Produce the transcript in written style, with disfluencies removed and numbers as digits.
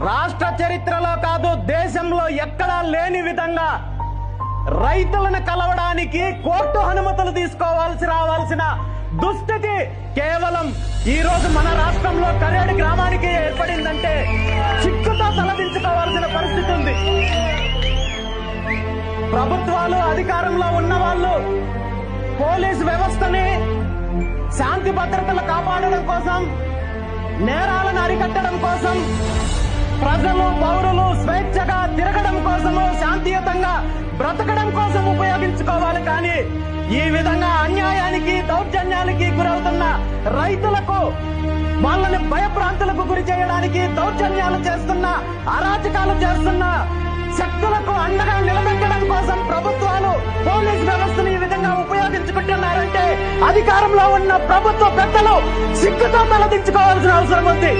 రాష్ట్ర చరిత్రలో కాదు దేశంలో ఎక్కడా లేని విధంగా రైతులను కలవడానికి కోర్టు అనుమతులు రావాల్సిన దుస్థితి కేవలం ఈ రోజు మన రాష్ట్రంలో కరేడు గ్రామానికి ఏర్పడిందంటే చిక్కుతో తలదించుకోవాల్సిన పరిస్థితి ఉంది. ప్రభుత్వాలు అధికారంలో ఉన్న వాళ్ళు పోలీస్ వ్యవస్థని శాంతి భద్రతలు కాపాడడం కోసం, నేరాలను అరికట్టడం కోసం, ప్రజలు పౌరులు స్వేచ్ఛగా తిరగడం కోసము, శాంతియుతంగా బ్రతకడం కోసం ఉపయోగించుకోవాలి. కానీ ఈ విధంగా అన్యాయానికి దౌర్జన్యానికి గురవుతున్న రైతులకు, వాళ్ళని భయభ్రాంతులకు గురి చేయడానికి దౌర్జన్యాలు చేస్తున్న, అరాచకాలు చేస్తున్న శక్తులకు అండగా నిలబెట్టడం కోసం ప్రభుత్వాలు పోలీస్ వ్యవస్థను ఈ విధంగా ఉపయోగించుకుంటున్నారంటే అధికారంలో ఉన్న ప్రభుత్వ పెద్దలు సిగ్గుతో తలదించుకోవాల్సిన అవసరం ఉంది.